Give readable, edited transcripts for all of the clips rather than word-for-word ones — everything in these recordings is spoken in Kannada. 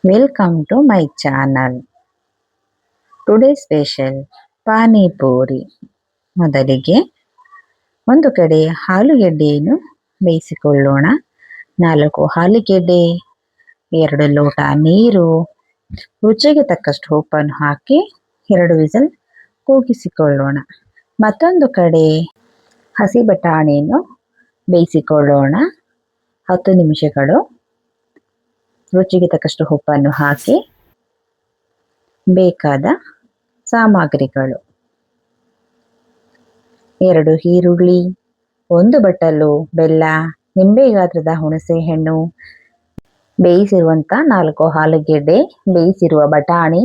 Welcome to my channel. Today special panipuri. ಮೊದಲಿಗೆ ಒಂದು ಕಡೆ ಆಲೂಗೆಡ್ಡೆಯನ್ನು ಬೇಯಿಸಿಕೊಳ್ಳೋಣ. 4 ಆಲೂಗೆಡ್ಡೆ, 2 ಲೋಟ ನೀರು, ರುಚಿಗೆ ತಕ್ಕಷ್ಟು ಉಪ್ಪನ್ನು ಹಾಕಿ 2 ವಿಸಲ್ ಕೂಗಿಸಿಕೊಳ್ಳೋಣ. ಮತ್ತೊಂದು ಕಡೆ ಹಸಿ ಬಟಾಣಿಯನ್ನು ಬೇಯಿಸಿಕೊಳ್ಳೋಣ. 10 ನಿಮಿಷಗಳು. ರುಚಿಗೆ ತಕ್ಕಷ್ಟು ಉಪ್ಪನ್ನು ಹಾಕಿ ಬೇಕಾದ ಸಾಮಗ್ರಿಗಳು: 2 ಈರುಳ್ಳಿ, 1 ಬಟ್ಟಲು ಬೆಲ್ಲ, ನಿಂಬೆ ಗಾತ್ರದ ಹುಣಸೆ ಹಣ್ಣು, ಬೇಯಿಸಿರುವಂಥ 4 ಆಲೂಗೆಡ್ಡೆ, ಬೇಯಿಸಿರುವ ಬಟಾಣಿ,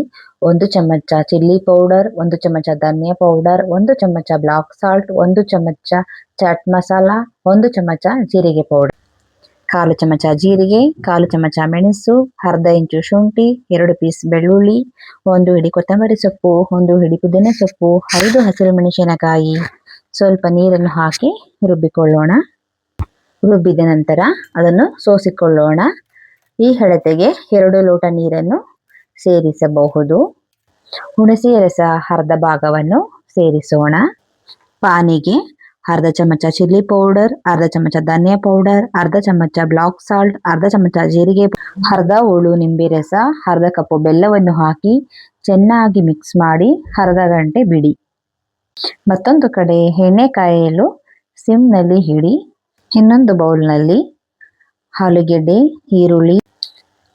1 ಚಮಚ ಚಿಲ್ಲಿ ಪೌಡರ್, 1 ಚಮಚ ಧನಿಯಾ ಪೌಡರ್, 1 ಚಮಚ ಬ್ಲಾಕ್ ಸಾಲ್ಟ್, 1 ಚಮಚ ಚಾಟ್ ಮಸಾಲ, 1 ಚಮಚ ಜೀರಿಗೆ ಪೌಡರ್, 1/4 ಚಮಚ ಜೀರಿಗೆ, 1/4 ಚಮಚ ಮೆಣಸು, ಅರ್ಧ ಇಂಚು ಶುಂಠಿ, 2 ಪೀಸ್ ಬೆಳ್ಳುಳ್ಳಿ, 1 ಹಿಡಿ ಕೊತ್ತಂಬರಿ ಸೊಪ್ಪು, 1 ಹಿಡಿ ಪುದೀನ ಸೊಪ್ಪು, 5 ಹಸಿರು ಮೆಣಸಿನಕಾಯಿ, ಸ್ವಲ್ಪ ನೀರನ್ನು ಹಾಕಿ ರುಬ್ಬಿಕೊಳ್ಳೋಣ. ರುಬ್ಬಿದ ನಂತರ ಅದನ್ನು ಸೋಸಿಕೊಳ್ಳೋಣ. ಈ ಅಳತೆಗೆ 2 ಲೋಟ ನೀರನ್ನು ಸೇರಿಸಬಹುದು. ಹುಣಸೆಯ ರಸ ಅರ್ಧ ಭಾಗವನ್ನು ಸೇರಿಸೋಣ. ಪಾನಿಗೆ ಅರ್ಧ ಚಮಚ ಚಿಲ್ಲಿ ಪೌಡರ್, ಅರ್ಧ ಚಮಚ ಧನಿಯಾ ಪೌಡರ್, ಅರ್ಧ ಚಮಚ ಬ್ಲಾಕ್ ಸಾಲ್ಟ್, ಅರ್ಧ ಚಮಚ ಜೀರಿಗೆ, ಅರ್ಧ ಹೋಳು ನಿಂಬೆ ರಸ, ಅರ್ಧ ಕಪ್ಪು ಬೆಲ್ಲವನ್ನು ಹಾಕಿ ಚೆನ್ನಾಗಿ ಮಿಕ್ಸ್ ಮಾಡಿ ಅರ್ಧ ಗಂಟೆ ಬಿಡಿ. ಮತ್ತೊಂದು ಕಡೆ ಎಣ್ಣೆ ಕಾಯಲು ಸಿಮ್ನಲ್ಲಿ ಇಡಿ. ಇನ್ನೊಂದು ಬೌಲ್ನಲ್ಲಿ ಆಲೂಗೆಡ್ಡೆ, ಈರುಳ್ಳಿ,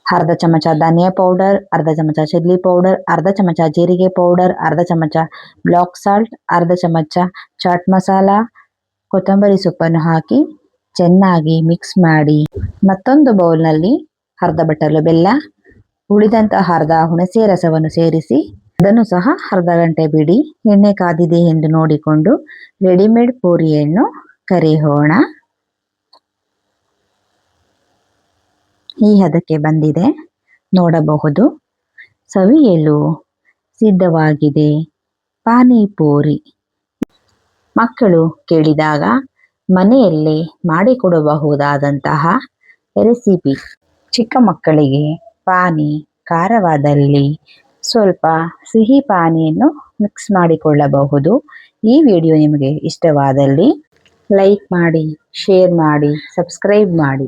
ಅರ್ಧ ಚಮಚ ಧನಿಯಾ ಪೌಡರ್, ಅರ್ಧ ಚಮಚ ಚಿಲ್ಲಿ ಪೌಡರ್, ಅರ್ಧ ಚಮಚ ಜೀರಿಗೆ ಪೌಡರ್, ಅರ್ಧ ಚಮಚ ಬ್ಲಾಕ್ ಸಾಲ್ಟ್, ಅರ್ಧ ಚಮಚ ಚಾಟ್ ಮಸಾಲ, ಕೊತ್ತಂಬರಿ ಸೊಪ್ಪನ್ನು ಹಾಕಿ ಚೆನ್ನಾಗಿ ಮಿಕ್ಸ್ ಮಾಡಿ. ಮತ್ತೊಂದು ಬೌಲ್ನಲ್ಲಿ ಅರ್ಧ ಬಟ್ಟಲು ಬೆಲ್ಲ, ಉಳಿದಂತಹ ಅರ್ಧ ಹುಣಸೆ ರಸವನ್ನು ಸೇರಿಸಿ ಅದನ್ನು ಸಹ ಅರ್ಧ ಗಂಟೆ ಬಿಡಿ. ಎಣ್ಣೆ ಕಾದಿದೆ ಎಂದು ನೋಡಿಕೊಂಡು ರೆಡಿಮೇಡ್ ಪೂರಿಯನ್ನು ಕರಿಯೋಣ. ಈ ಹದಕ್ಕೆ ಬಂದಿದೆ ನೋಡಬಹುದು. ಸವಿಯಲು ಸಿದ್ಧವಾಗಿದೆ ಪಾನಿಪುರಿ. ಮಕ್ಕಳು ಕೇಳಿದಾಗ ಮನೆಯಲ್ಲೇ ಮಾಡಿಕೊಡಬಹುದಾದಂತಹ ರೆಸಿಪಿ. ಚಿಕ್ಕ ಮಕ್ಕಳಿಗೆ ಪಾನಿ ಖಾರವಾದಲ್ಲಿ ಸ್ವಲ್ಪ ಸಿಹಿ ಪಾನಿಯನ್ನು ಮಿಕ್ಸ್ ಮಾಡಿಕೊಳ್ಳಬಹುದು. ಈ ವಿಡಿಯೋ ನಿಮಗೆ ಇಷ್ಟವಾದಲ್ಲಿ ಲೈಕ್ ಮಾಡಿ, ಶೇರ್ ಮಾಡಿ, ಸಬ್ಸ್ಕ್ರೈಬ್ ಮಾಡಿ.